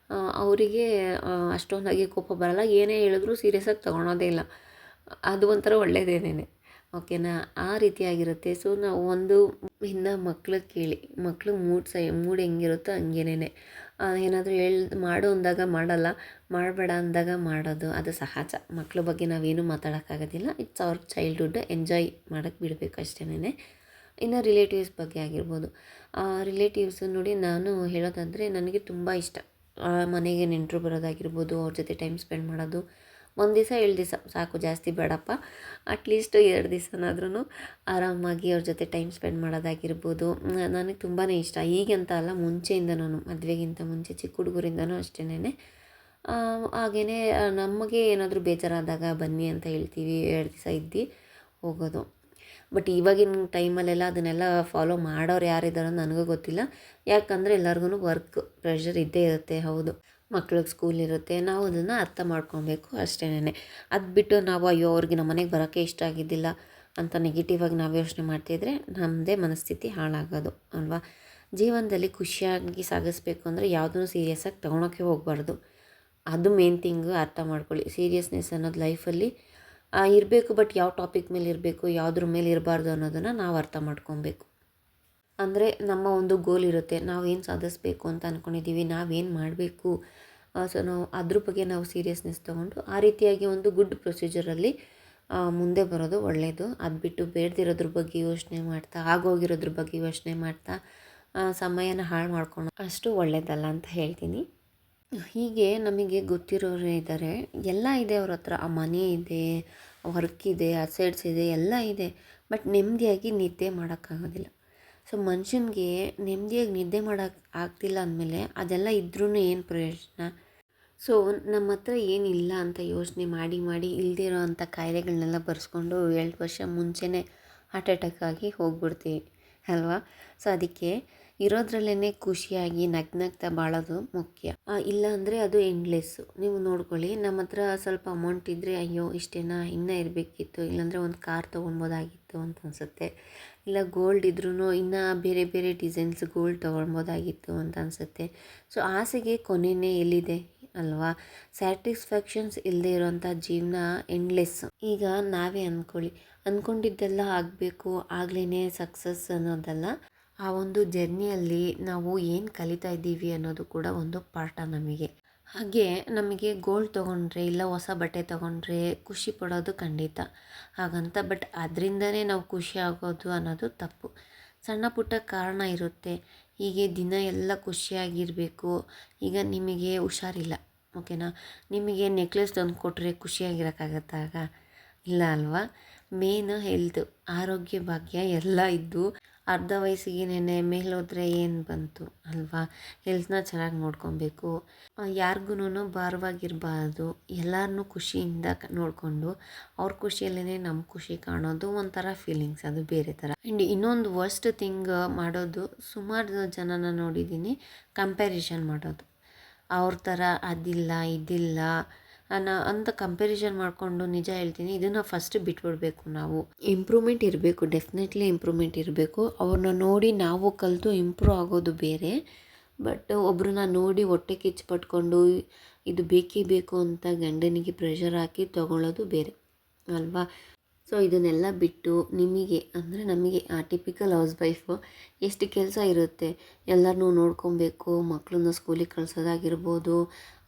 ಅವರಿಗೆ ಅಷ್ಟೊಂದಾಗಿ ಕೋಪ ಬರೋಲ್ಲ. ಏನೇ ಹೇಳಿದ್ರು ಸೀರಿಯಸ್ಸಾಗಿ ತೊಗೊಳೋದೇ ಇಲ್ಲ. ಅದು ಒಂಥರ ಒಳ್ಳೆಯದೇನೆ, ಓಕೆನಾ. ಆ ರೀತಿಯಾಗಿರುತ್ತೆ. ಸೊ ನಾವು ಇನ್ನು ಮಕ್ಳಿಗೆ ಕೇಳಿ, ಮಕ್ಳು ಮೂಡ್ ಹೆಂಗಿರುತ್ತೋ ಹಂಗೇನೆ. ಏನಾದರೂ ಮಾಡು ಅಂದಾಗ ಮಾಡಲ್ಲ, ಮಾಡಬೇಡ ಅಂದಾಗ ಮಾಡೋದು, ಅದು ಸಹಜ. ಮಕ್ಳ ಬಗ್ಗೆ ನಾವೇನು ಮಾತಾಡೋಕ್ಕಾಗೋದಿಲ್ಲ. ಇಟ್ಸ್ ಅವರ್ ಚೈಲ್ಡ್ಹುಡ್, ಎಂಜಾಯ್ ಮಾಡೋಕ್ಕೆ ಬಿಡಬೇಕು ಅಷ್ಟೇನೆ. ಇನ್ನು ರಿಲೇಟಿವ್ಸ್ ಬಗ್ಗೆ ಆಗಿರ್ಬೋದು. ರಿಲೇಟಿವ್ಸ್ ನೋಡಿ, ನಾನು ಹೇಳೋದಾದರೆ ನನಗೆ ತುಂಬ ಇಷ್ಟ. ಮನೆಗೆ ನೆಂಟರು ಬರೋದಾಗಿರ್ಬೋದು, ಅವ್ರ ಜೊತೆ ಟೈಮ್ ಸ್ಪೆಂಡ್ ಮಾಡೋದು. 1 ದಿವಸ 2 ದಿವಸ ಸಾಕು, ಜಾಸ್ತಿ ಬೇಡಪ್ಪ. ಅಟ್ಲೀಸ್ಟ್ 2 ದಿವಸನಾದ್ರೂ ಆರಾಮಾಗಿ ಅವ್ರ ಜೊತೆ ಟೈಮ್ ಸ್ಪೆಂಡ್ ಮಾಡೋದಾಗಿರ್ಬೋದು ನನಗೆ ತುಂಬಾ ಇಷ್ಟ. ಈಗಂತ ಅಲ್ಲ, ಮುಂಚೆಯಿಂದನೂ, ಮದುವೆಗಿಂತ ಮುಂಚೆ ಚಿಕ್ಕ ಹುಡುಗರಿಂದನೂ ಅಷ್ಟೇನೆ. ಹಾಗೆಯೇ ನಮಗೆ ಏನಾದರೂ ಬೇಜಾರಾದಾಗ ಬನ್ನಿ ಅಂತ ಹೇಳ್ತೀವಿ, 2 ದಿವಸ ಇದ್ದು ಹೋಗೋದು. ಬಟ್ ಇವಾಗಿನ ಟೈಮಲ್ಲೆಲ್ಲ ಅದನ್ನೆಲ್ಲ ಫಾಲೋ ಮಾಡೋರು ಯಾರಿದ್ದಾರೋ ನನಗೂ ಗೊತ್ತಿಲ್ಲ. ಯಾಕಂದರೆ ಎಲ್ಲರಿಗೂ ವರ್ಕ್ ಪ್ರೆಷರ್ ಇದ್ದೇ ಇರುತ್ತೆ. ಹೌದು, ಮಕ್ಳಿಗೆ ಸ್ಕೂಲ್ ಇರುತ್ತೆ, ನಾವು ಅದನ್ನು ಅರ್ಥ ಮಾಡ್ಕೊಬೇಕು ಅಷ್ಟೇನೆ. ಅದು ಬಿಟ್ಟು ನಾವು ಅಯ್ಯೋ ಅವ್ರಿಗೆ ನಮ್ಮ ಮನೆಗೆ ಬರೋಕ್ಕೆ ಇಷ್ಟ ಆಗಿದ್ದಿಲ್ಲ ಅಂತ ನೆಗೆಟಿವ್ ಆಗಿ ನಾವು ಯೋಚನೆ ಮಾಡ್ತಿದ್ರೆ ನಮ್ಮದೇ ಮನಸ್ಥಿತಿ ಹಾಳಾಗೋದು ಅಲ್ವಾ. ಜೀವನದಲ್ಲಿ ಖುಷಿಯಾಗಿ ಸಾಗಿಸ್ಬೇಕು ಅಂದರೆ ಯಾವುದನ್ನು ಸೀರಿಯಸ್ಸಾಗಿ ತೊಗೊಳಕ್ಕೆ ಹೋಗಬಾರ್ದು. ಅದು ಮೇನ್ ಥಿಂಗು, ಅರ್ಥ ಮಾಡ್ಕೊಳ್ಳಿ. ಸೀರಿಯಸ್ನೆಸ್ ಅನ್ನೋದು ಲೈಫಲ್ಲಿ ಇರಬೇಕು, ಬಟ್ ಯಾವ ಟಾಪಿಕ್ ಮೇಲೆ ಇರಬೇಕು, ಯಾವುದ್ರ ಮೇಲೆ ಇರಬಾರ್ದು ಅನ್ನೋದನ್ನು ನಾವು ಅರ್ಥ ಮಾಡ್ಕೊಬೇಕು. ಅಂದರೆ ನಮ್ಮ ಒಂದು ಗೋಲ್ ಇರುತ್ತೆ, ನಾವೇನು ಸಾಧಿಸ್ಬೇಕು ಅಂತ ಅಂದ್ಕೊಂಡಿದ್ದೀವಿ, ನಾವೇನು ಮಾಡಬೇಕು. ಸೊ ನಾವು ಅದ್ರ ಬಗ್ಗೆ ನಾವು ಸೀರಿಯಸ್ನೆಸ್ ತೊಗೊಂಡು ಆ ರೀತಿಯಾಗಿ ಒಂದು ಗುಡ್ ಪ್ರೊಸೀಜರಲ್ಲಿ ಮುಂದೆ ಬರೋದು ಒಳ್ಳೆಯದು. ಅದು ಬಿಟ್ಟು ಬೇಡದಿರೋದ್ರ ಬಗ್ಗೆ ಯೋಚನೆ ಮಾಡ್ತಾ, ಆಗೋಗಿರೋದ್ರ ಬಗ್ಗೆ ಯೋಚನೆ ಮಾಡ್ತಾ ಸಮಯನ ಹಾಳು ಮಾಡ್ಕೊಂಡು ಅಷ್ಟು ಒಳ್ಳೆಯದಲ್ಲ ಅಂತ ಹೇಳ್ತೀನಿ. ಹೀಗೆ ನಮಗೆ ಗೊತ್ತಿರೋರೇ ಇದ್ದಾರೆ, ಎಲ್ಲ ಇದೆ ಅವ್ರ ಹತ್ರ. ಆ ಮನೆ ಇದೆ, ವರ್ಕ್ ಇದೆ, ಅಸೆಟ್ಸ್ ಇದೆ, ಎಲ್ಲ ಇದೆ. ಬಟ್ ನೆಮ್ಮದಿಯಾಗಿ ನಿದ್ದೆ ಮಾಡೋಕ್ಕಾಗೋದಿಲ್ಲ. ಸೊ ಮನುಷ್ಯನಿಗೆ ನೆಮ್ಮದಿಯಾಗಿ ನಿದ್ದೆ ಮಾಡೋಕ್ಕೆ ಆಗ್ತಿಲ್ಲ ಅಂದಮೇಲೆ ಅದೆಲ್ಲ ಇದ್ರೂ ಏನು ಪ್ರಯೋಜನ. ಸೊ ನಮ್ಮ ಹತ್ರ ಏನಿಲ್ಲ ಅಂತ ಯೋಚನೆ ಮಾಡಿ ಮಾಡಿ ಇಲ್ದಿರೋ ಅಂಥ ಕಾಯಿಲೆಗಳನ್ನೆಲ್ಲ ಬರೆಸ್ಕೊಂಡು 2 ವರ್ಷ ಮುಂಚೆನೇ ಹಾರ್ಟ್ ಅಟ್ಯಾಕ್ ಆಗಿ ಹೋಗ್ಬಿಡ್ತೀವಿ ಅಲ್ವಾ. ಸೊ ಅದಕ್ಕೆ ಇರೋದ್ರಲ್ಲೇ ಖುಷಿಯಾಗಿ ನಗ್ನಗ್ತಾ ಬಾಳೋದು ಮುಖ್ಯ. ಇಲ್ಲ ಅಂದರೆ ಅದು ಎಂಡ್ಲೆಸ್ಸು. ನೀವು ನೋಡ್ಕೊಳ್ಳಿ, ನಮ್ಮ ಹತ್ರ ಸ್ವಲ್ಪ ಅಮೌಂಟ್ ಇದ್ದರೆ ಅಯ್ಯೋ ಇಷ್ಟೇನಾ, ಇನ್ನೂ ಇರಬೇಕಿತ್ತು, ಇಲ್ಲಾಂದರೆ ಒಂದು ಕಾರ್ ತೊಗೊಳ್ಬೋದಾಗಿತ್ತು ಅಂತ ಅನಿಸುತ್ತೆ. ಇಲ್ಲ ಗೋಲ್ಡ್ ಇದ್ರೂ ಇನ್ನೂ ಬೇರೆ ಬೇರೆ ಡಿಸೈನ್ಸ್ ಗೋಲ್ಡ್ ತೊಗೊಳ್ಬೋದಾಗಿತ್ತು ಅಂತ ಅನಿಸುತ್ತೆ. ಸೊ ಆಸೆಗೆ ಕೊನೆಯೇ ಎಲ್ಲಿದೆ ಅಲ್ವಾ. ಸ್ಯಾಟಿಸ್ಫ್ಯಾಕ್ಷನ್ಸ್ ಇಲ್ಲದೆ ಇರೋವಂಥ ಜೀವನ ಎಂಡ್ಲೆಸ್. ಈಗ ನಾವೇ ಅಂದ್ಕೊಂಡಿದ್ದೆಲ್ಲ ಆಗಬೇಕು, ಆಗ್ಲೇ ಸಕ್ಸಸ್ ಅನ್ನೋದಲ್ಲ. ಆ ಒಂದು ಜರ್ನಿಯಲ್ಲಿ ನಾವು ಏನು ಕಲಿತಾ ಇದ್ದೀವಿ ಅನ್ನೋದು ಕೂಡ ಒಂದು ಪಾಠ ನಮಗೆ. ಹಾಗೆ ನಮಗೆ ಗೋಲ್ಡ್ ತೊಗೊಂಡ್ರೆ ಇಲ್ಲ ಹೊಸ ಬಟ್ಟೆ ತೊಗೊಂಡ್ರೆ ಖುಷಿ ಪಡೋದು ಖಂಡಿತ ಹಾಗಂತ, ಬಟ್ ಅದರಿಂದನೇ ನಾವು ಖುಷಿ ಆಗೋದು ಅನ್ನೋದು ತಪ್ಪು. ಸಣ್ಣ ಪುಟ್ಟ ಕಾರಣ ಇರುತ್ತೆ. ಹೀಗೆ ದಿನ ಎಲ್ಲ ಖುಷಿಯಾಗಿರಬೇಕು. ಈಗ ನಿಮಗೆ ಹುಷಾರಿಲ್ಲ, ಓಕೆನಾ, ನಿಮಗೆ ನೆಕ್ಲೆಸ್ ತಂದು ಕೊಟ್ಟರೆ ಖುಷಿಯಾಗಿರೋಕ್ಕಾಗತ್ತಾಗ? ಇಲ್ಲ ಅಲ್ವಾ. ಮೇನ್ ಹೆಲ್ತ್, ಆರೋಗ್ಯ ಭಾಗ್ಯ ಎಲ್ಲ ಇದ್ದು ಅರ್ಧ ವಯಸ್ಸಿಗೆ ನೆನ್ನೆ ಮೇಲೋದ್ರೆ ಏನು ಬಂತು ಅಲ್ವಾ. ಹೆಲ್ತ್ನ ಚೆನ್ನಾಗಿ ನೋಡ್ಕೊಬೇಕು, ಯಾರಿಗೂ ಭಾರವಾಗಿರಬಾರ್ದು. ಎಲ್ಲರನ್ನೂ ಖುಷಿಯಿಂದ ನೋಡಿಕೊಂಡು ಅವ್ರ ಖುಷಿಯಲ್ಲೇ ನಮ್ಮ ಖುಷಿ ಕಾಣೋದು ಒಂಥರ ಫೀಲಿಂಗ್ಸ್, ಅದು ಬೇರೆ ಥರ. ಆ್ಯಂಡ್ ಇನ್ನೊಂದು ವರ್ಸ್ಟ್ ಥಿಂಗ್ ಮಾಡೋದು, ಸುಮಾರು ಜನನ ನೋಡಿದ್ದೀನಿ ಕಂಪ್ಯಾರಿಷನ್ ಮಾಡೋದು. ಅವ್ರ ಥರ ಅದಿಲ್ಲ ಇದಿಲ್ಲ ಅಂತ ಕಂಪ್ಯಾರಿಸನ್ ಮಾಡಿಕೊಂಡು, ನಿಜ ಹೇಳ್ತೀನಿ ಇದನ್ನು ಫಸ್ಟ್ ಬಿಟ್ಬಿಡ್ಬೇಕು. ನಾವು ಇಂಪ್ರೂವ್ಮೆಂಟ್ ಇರಬೇಕು, ಡೆಫಿನೆಟ್ಲಿ ಇಂಪ್ರೂವ್ಮೆಂಟ್ ಇರಬೇಕು. ಅವ್ರನ್ನ ನೋಡಿ ನಾವು ಕಲಿತು ಇಂಪ್ರೂವ್ ಆಗೋದು ಬೇರೆ. ಬಟ್ ಒಬ್ರನ್ನ ನೋಡಿ ಹೊಟ್ಟೆ ಕಿಚ್ಚು ಪಟ್ಕೊಂಡು ಇದು ಬೇಕೇ ಬೇಕು ಅಂತ ಗಂಡನಿಗೆ ಪ್ರೆಷರ್ ಹಾಕಿ ತೊಗೊಳ್ಳೋದು ಬೇರೆ ಅಲ್ವಾ. ಸೊ ಇದನ್ನೆಲ್ಲ ಬಿಟ್ಟು ನಿಮಗೆ ಅಂದರೆ ನಮಗೆ ಟಿಪಿಕಲ್ ಹೌಸ್ ವೈಫು ಎಷ್ಟು ಕೆಲಸ ಇರುತ್ತೆ, ಎಲ್ಲರನ್ನೂ ನೋಡ್ಕೊಬೇಕು. ಮಕ್ಕಳನ್ನ ಸ್ಕೂಲಿಗೆ ಕಳ್ಸೋದಾಗಿರ್ಬೋದು,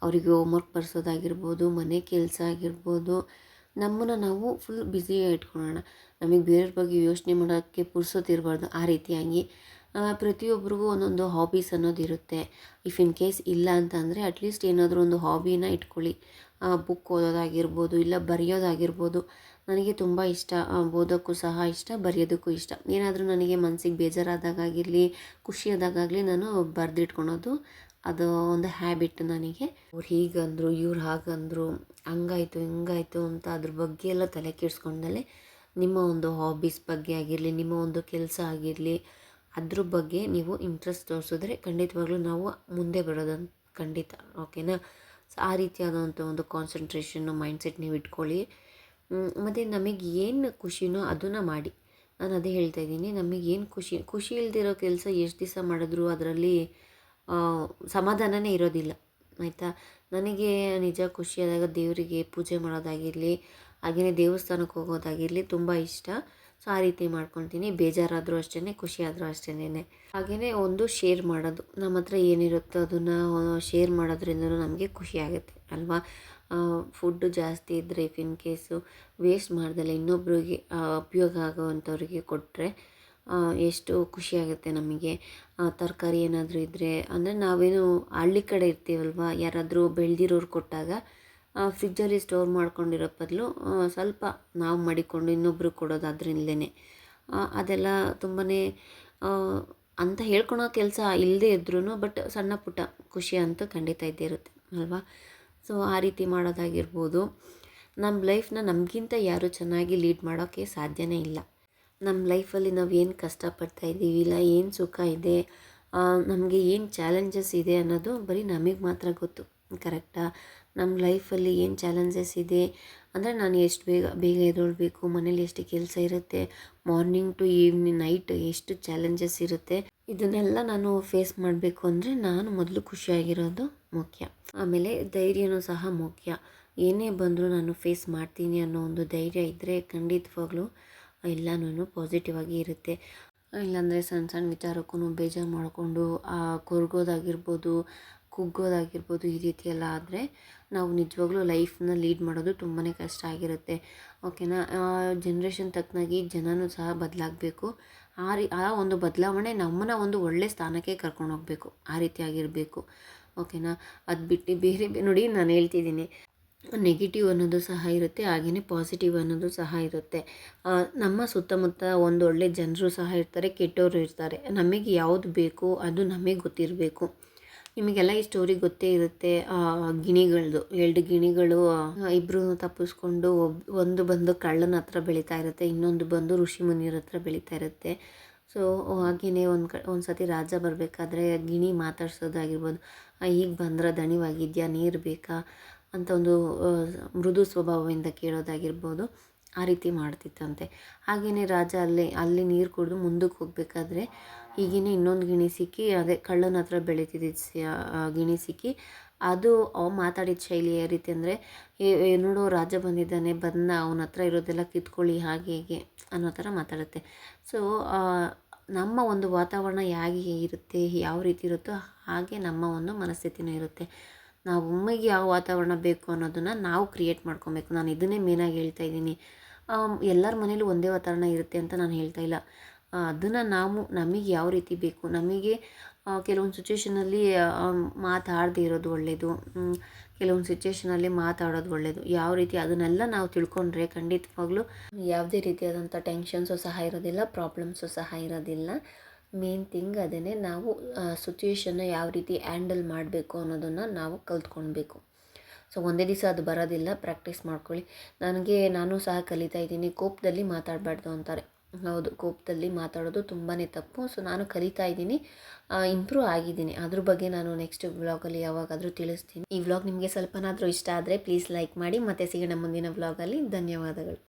ಅವರಿಗೆ ಹೋಮ್ವರ್ಕ್ ಬರ್ಸೋದಾಗಿರ್ಬೋದು, ಮನೆ ಕೆಲಸ ಆಗಿರ್ಬೋದು. ನಮ್ಮನ್ನು ನಾವು ಫುಲ್ ಬ್ಯುಸಿಯಾಗಿ ಇಟ್ಕೊಳ್ಳೋಣ. ನಮಗೆ ಬೇರೆಯವ್ರ ಬಗ್ಗೆ ಯೋಚನೆ ಮಾಡೋಕ್ಕೆ ಪುರ್ಸೊತ್ತಿರಬಾರ್ದು. ಆ ರೀತಿಯಾಗಿ ಪ್ರತಿಯೊಬ್ಬರಿಗೂ ಒಂದೊಂದು ಹಾಬೀಸ್ ಅನ್ನೋದಿರುತ್ತೆ. ಇಫ್ ಇನ್ ಕೇಸ್ ಇಲ್ಲ ಅಂತಂದರೆ ಅಟ್ಲೀಸ್ಟ್ ಏನಾದರೂ ಒಂದು ಹಾಬಿನ ಇಟ್ಕೊಳ್ಳಿ. ಬುಕ್ ಓದೋದಾಗಿರ್ಬೋದು, ಇಲ್ಲ ಬರೆಯೋದಾಗಿರ್ಬೋದು. ನನಗೆ ತುಂಬ ಇಷ್ಟ, ಓದೋಕ್ಕೂ ಸಹ ಇಷ್ಟ, ಬರೆಯೋದಕ್ಕೂ ಇಷ್ಟ. ಏನಾದರೂ ನನಗೆ ಮನಸ್ಸಿಗೆ ಬೇಜಾರಾದಾಗಿರಲಿ, ಖುಷಿಯಾದಾಗಲಿ ನಾನು ಬರೆದಿಟ್ಕೊಳೋದು, ಅದು ಒಂದು ಹ್ಯಾಬಿಟ್ ನನಗೆ. ಅವ್ರು ಹೀಗಂದರು, ಇವ್ರು ಹಾಗಂದರು, ಹಂಗಾಯಿತು ಹಿಂಗಾಯಿತು ಅಂತ ಅದ್ರ ಬಗ್ಗೆ ಎಲ್ಲ ತಲೆ ಕೆಡಿಸ್ಕೊಂಡಲ್ಲೇ ನಿಮ್ಮ ಒಂದು ಹಾಬೀಸ್ ಬಗ್ಗೆ ಆಗಿರಲಿ, ನಿಮ್ಮ ಒಂದು ಕೆಲಸ ಆಗಿರಲಿ, ಅದ್ರ ಬಗ್ಗೆ ನೀವು ಇಂಟ್ರೆಸ್ಟ್ ತೋರಿಸಿದ್ರೆ ಖಂಡಿತವಾಗ್ಲೂ ನಾವು ಮುಂದೆ ಬರೋದಂತ ಖಂಡಿತ. ಓಕೆನಾ. ಸೊ ಆ ರೀತಿಯಾದಂಥ ಒಂದು ಕಾನ್ಸಂಟ್ರೇಷನ್ನು ಮೈಂಡ್ಸೆಟ್ ನೀವು ಇಟ್ಕೊಳ್ಳಿ. ಮತ್ತು ನಮಗೆ ಏನು ಖುಷಿನೋ ಅದನ್ನು ಮಾಡಿ. ನಾನು ಅದೇ ಹೇಳ್ತಾ ಇದ್ದೀನಿ, ನಮಗೇನು ಖುಷಿ ಇಲ್ದಿರೋ ಕೆಲಸ ಎಷ್ಟು ದಿವಸ ಮಾಡಿದ್ರೂ ಅದರಲ್ಲಿ ಸಮಾಧಾನವೇ ಇರೋದಿಲ್ಲ, ಆಯಿತಾ. ನನಗೆ ನಿಜ ಖುಷಿಯಾದಾಗ ದೇವರಿಗೆ ಪೂಜೆ ಮಾಡೋದಾಗಿರಲಿ, ಹಾಗೆಯೇ ದೇವಸ್ಥಾನಕ್ಕೆ ಹೋಗೋದಾಗಿರಲಿ ತುಂಬ ಇಷ್ಟ. ಸೊ ಆ ರೀತಿ ಮಾಡ್ಕೊತೀನಿ. ಬೇಜಾರಾದರೂ ಅಷ್ಟೇ, ಖುಷಿಯಾದರೂ ಅಷ್ಟೇನೆ. ಹಾಗೆಯೇ ಒಂದು ಶೇರ್ ಮಾಡೋದು, ನಮ್ಮ ಹತ್ರ ಏನಿರುತ್ತೋ ಅದನ್ನು ಶೇರ್ ಮಾಡೋದ್ರಿಂದಲೂ ನಮಗೆ ಖುಷಿ ಆಗುತ್ತೆ ಅಲ್ವಾ. ಫುಡ್ಡು ಜಾಸ್ತಿ ಇದ್ದರೆ ಇಫ್ ಇನ್ ಕೇಸು ವೇಸ್ಟ್ ಮಾಡ್ದಲೆ ಇನ್ನೊಬ್ರಿಗೆ ಉಪಯೋಗ ಆಗೋವಂಥವ್ರಿಗೆ ಕೊಟ್ಟರೆ ಎಷ್ಟು ಖುಷಿಯಾಗುತ್ತೆ ನಮಗೆ. ತರಕಾರಿ ಏನಾದರೂ ಇದ್ದರೆ, ಅಂದರೆ ನಾವೇನು ಹಳ್ಳಿ ಕಡೆ ಇರ್ತೀವಲ್ವ, ಯಾರಾದರೂ ಬೆಳೆದಿರೋರು ಕೊಟ್ಟಾಗ ಫ್ರಿಜ್ಜಲ್ಲಿ ಸ್ಟೋರ್ ಮಾಡ್ಕೊಂಡಿರೋ ಬದಲು ಸ್ವಲ್ಪ ನಾವು ಮಡಿಕೊಂಡು ಇನ್ನೊಬ್ರಿಗೆ ಕೊಡೋದು ಅದರಿಂದಲೇ. ಅದೆಲ್ಲ ತುಂಬಾ ಅಂತ ಹೇಳ್ಕೊಳೋ ಕೆಲಸ ಇಲ್ಲದೇ ಇದ್ರೂ ಬಟ್ ಸಣ್ಣ ಪುಟ್ಟ ಖುಷಿ ಅಂತೂ ಖಂಡಿತ ಇದ್ದೇ ಇರುತ್ತೆ ಅಲ್ವಾ. ಸೊ ಆ ರೀತಿ ಮಾಡೋದಾಗಿರ್ಬೋದು. ನಮ್ಮ ಲೈಫ್ನ ನಮಗಿಂತ ಯಾರೂ ಚೆನ್ನಾಗಿ ಲೀಡ್ ಮಾಡೋಕ್ಕೆ ಸಾಧ್ಯನೇ ಇಲ್ಲ. ನಮ್ಮ ಲೈಫಲ್ಲಿ ನಾವು ಏನು ಕಷ್ಟಪಡ್ತಾಯಿದ್ದೀವಿ, ಇಲ್ಲ ಏನು ಸುಖ ಇದೆ, ನಮಗೆ ಏನು ಚಾಲೆಂಜಸ್ ಇದೆ ಅನ್ನೋದು ಬರೀ ನಮಗೆ ಮಾತ್ರ ಗೊತ್ತು. ಕರೆಕ್ಟಾ. ನಮ್ಮ ಲೈಫಲ್ಲಿ ಏನು ಚಾಲೆಂಜಸ್ ಇದೆ ಅಂದರೆ, ನಾನು ಎಷ್ಟು ಬೇಗ ಎದ್ದೇಳಬೇಕು, ಮನೇಲಿ ಎಷ್ಟು ಕೆಲಸ ಇರುತ್ತೆ, ಮಾರ್ನಿಂಗ್ ಟು ಈವ್ನಿಂಗ್ ನೈಟ್ ಎಷ್ಟು ಚಾಲೆಂಜಸ್ ಇರುತ್ತೆ, ಇದನ್ನೆಲ್ಲ ನಾನು ಫೇಸ್ ಮಾಡಬೇಕು ಅಂದರೆ ನಾನು ಮೊದಲು ಖುಷಿಯಾಗಿರೋದು ಮುಖ್ಯ. ಆಮೇಲೆ ಧೈರ್ಯನೂ ಸಹ ಮುಖ್ಯ. ಏನೇ ಬಂದರೂ ನಾನು ಫೇಸ್ ಮಾಡ್ತೀನಿ ಅನ್ನೋ ಒಂದು ಧೈರ್ಯ ಇದ್ದರೆ ಖಂಡಿತವಾಗ್ಲೂ ಎಲ್ಲನೂ ಪಾಸಿಟಿವ್ ಆಗಿ ಇರುತ್ತೆ. ಇಲ್ಲಾಂದರೆ ಸಣ್ಣ ಸಣ್ಣ ವಿಚಾರಕ್ಕೂ ಬೇಜಾರು ಮಾಡಿಕೊಂಡು ಕೊರಗೋದಾಗಿರ್ಬೋದು, ಕುಗ್ಗೋದಾಗಿರ್ಬೋದು, ಈ ರೀತಿ ಎಲ್ಲ ಆದರೆ ನಾವು ನಿಜವಾಗ್ಲೂ ಲೈಫ್ನ ಲೀಡ್ ಮಾಡೋದು ತುಂಬಾ ಕಷ್ಟ ಆಗಿರುತ್ತೆ. ಓಕೆನಾ. ಜನ್ರೇಷನ್ ತಕ್ಕನಾಗಿ ಜನನೂ ಸಹ ಬದಲಾಗಬೇಕು. ಆ ಒಂದು ಬದಲಾವಣೆ ನಮ್ಮನ್ನು ಒಂದು ಒಳ್ಳೆ ಸ್ಥಾನಕ್ಕೆ ಕರ್ಕೊಂಡು ಹೋಗಬೇಕು, ಆ ರೀತಿಯಾಗಿರಬೇಕು. ಓಕೆನಾ. ಅದು ಬಿಟ್ಟು ಬೇರೆ ನೋಡಿ, ನಾನು ಹೇಳ್ತಿದ್ದೀನಿ, ನೆಗೆಟಿವ್ ಅನ್ನೋದು ಸಹ ಇರುತ್ತೆ, ಹಾಗೆಯೇ ಪಾಸಿಟಿವ್ ಅನ್ನೋದು ಸಹ ಇರುತ್ತೆ. ನಮ್ಮ ಸುತ್ತಮುತ್ತ ಒಂದು ಒಳ್ಳೆ ಜನರು ಸಹ ಇರ್ತಾರೆ, ಕೆಟ್ಟವರು ಇರ್ತಾರೆ. ನಮಗೆ ಯಾವುದು ಬೇಕು ಅದು ನಮಗೆ ಗೊತ್ತಿರಬೇಕು. ನಿಮಗೆಲ್ಲ ಈ ಸ್ಟೋರಿ ಗೊತ್ತೇ ಇರುತ್ತೆ. ಗಿಣಿಗಳದ್ದು 2 ಗಿಣಿಗಳು, ಇಬ್ಬರು ತಪ್ಪಿಸ್ಕೊಂಡು ಒಂದು ಬಂದು ಕಳ್ಳನ ಹತ್ರ ಬೆಳೀತಾ ಇರುತ್ತೆ, ಇನ್ನೊಂದು ಬಂದು ಋಷಿ ಮುನಿಯರ ಹತ್ರ ಬೆಳೀತಾ ಇರುತ್ತೆ. ಸೊ ಹಾಗೆಯೇ ಒಂದು ಸತಿ ರಾಜ ಬರಬೇಕಾದ್ರೆ ಗಿಣಿ ಮಾತಾಡ್ಸೋದಾಗಿರ್ಬೋದು, ಈಗ ಬಂದ್ರೆ ದಣಿವಾಗಿದೆಯಾ, ನೀರು ಬೇಕಾ ಅಂತ ಒಂದು ಮೃದು ಸ್ವಭಾವದಿಂದ ಕೇಳೋದಾಗಿರ್ಬೋದು, ಆ ರೀತಿ ಮಾಡ್ತಿತ್ತಂತೆ. ಹಾಗೆಯೇ ರಾಜ ಅಲ್ಲಿ ನೀರು ಕುಡಿದು ಮುಂದಕ್ಕೆ ಹೋಗಬೇಕಾದ್ರೆ ಹೀಗೇ ಇನ್ನೊಂದು ಗಿಣಿ ಸಿಕ್ಕಿ, ಅದೇ ಕಳ್ಳನ ಹತ್ರ ಬೆಳೀತಿದ್ದ ಗಿಣಿ ಸಿಕ್ಕಿ, ಅದು ಮಾತಾಡಿದ ಶೈಲಿ ಯಾವ ರೀತಿ ಅಂದರೆ, ನೋಡು ರಾಜ ಬಂದಿದ್ದಾನೆ, ಅವನ ಹತ್ರ ಇರೋದೆಲ್ಲ ಕಿತ್ಕೊಳ್ಳಿ, ಹಾಗೆ ಹೀಗೆ ಅನ್ನೋ ಥರ ಮಾತಾಡುತ್ತೆ. ಸೊ ನಮ್ಮ ಒಂದು ವಾತಾವರಣ ಹೇಗೆ ಇರುತ್ತೆ, ಯಾವ ರೀತಿ ಇರುತ್ತೋ ಹಾಗೆ ನಮ್ಮ ಒಂದು ಮನಸ್ಥಿತಿನೂ ಇರುತ್ತೆ. ನಮಗೆ ಯಾವ ವಾತಾವರಣ ಬೇಕು ಅನ್ನೋದನ್ನು ನಾವು ಕ್ರಿಯೇಟ್ ಮಾಡ್ಕೊಬೇಕು. ನಾನು ಇದನ್ನೇ ಮೇನಾಗಿ ಹೇಳ್ತಾ ಇದ್ದೀನಿ. ಎಲ್ಲರ ಮನೇಲೂ ಒಂದೇ ವಾತಾವರಣ ಇರುತ್ತೆ ಅಂತ ನಾನು ಹೇಳ್ತಾ ಇಲ್ಲ. ಅದನ್ನು ನಮಗೆ ಯಾವ ರೀತಿ ಬೇಕು, ನಮಗೆ ಕೆಲವೊಂದು ಸಿಚುವೇಷನಲ್ಲಿ ಮಾತಾಡದೇ ಇರೋದು ಒಳ್ಳೆಯದು, ಕೆಲವೊಂದು ಸಿಚುವೇಷನಲ್ಲಿ ಮಾತಾಡೋದು ಒಳ್ಳೆಯದು. ಯಾವ ರೀತಿ ಅದನ್ನೆಲ್ಲ ನಾವು ತಿಳ್ಕೊಂಡ್ರೆ ಖಂಡಿತವಾಗ್ಲೂ ಯಾವುದೇ ರೀತಿಯಾದಂಥ ಟೆನ್ಷನ್ಸು ಸಹ ಇರೋದಿಲ್ಲ, ಪ್ರಾಬ್ಲಮ್ಸು ಸಹ ಇರೋದಿಲ್ಲ. ಮೇನ್ ಥಿಂಗ್ ಅದೇ, ನಾವು ಸಿಚುವೇಷನ್ನ ಯಾವ ರೀತಿ ಹ್ಯಾಂಡಲ್ ಮಾಡಬೇಕು ಅನ್ನೋದನ್ನು ನಾವು ಕಲ್ತ್ಕೊಳ್ಬೇಕು. ಸೊ ಒಂದೇ ದಿವಸ ಅದು ಬರೋದಿಲ್ಲ, ಪ್ರಾಕ್ಟೀಸ್ ಮಾಡ್ಕೊಳ್ಳಿ. ನಾನು ಸಹ ಕಲಿತಾ ಇದ್ದೀನಿ, ಕೋಪದಲ್ಲಿ ಮಾತಾಡಬಾರ್ದು ಅಂತಾರೆ. ಹೌದು, ಕೋಪದಲ್ಲಿ ಮಾತಾಡೋದು ತುಂಬಾ ತಪ್ಪು. ಸೊ ನಾನು ಕಲಿತಾ ಇದ್ದೀನಿ, ಇಂಪ್ರೂವ್ ಆಗಿದ್ದೀನಿ. ಅದ್ರ ಬಗ್ಗೆ ನಾನು ನೆಕ್ಸ್ಟ್ ವ್ಲಾಗಲ್ಲಿ ಯಾವಾಗಾದರೂ ತಿಳಿಸ್ತೀನಿ. ಈ ವ್ಲಾಗ್ ನಿಮಗೆ ಸ್ವಲ್ಪನಾದರೂ ಇಷ್ಟ ಆದರೆ ಪ್ಲೀಸ್ ಲೈಕ್ ಮಾಡಿ. ಮತ್ತೆ ಸಿಗೋಣ ಮುಂದಿನ ವ್ಲಾಗಲ್ಲಿ. ಧನ್ಯವಾದಗಳು.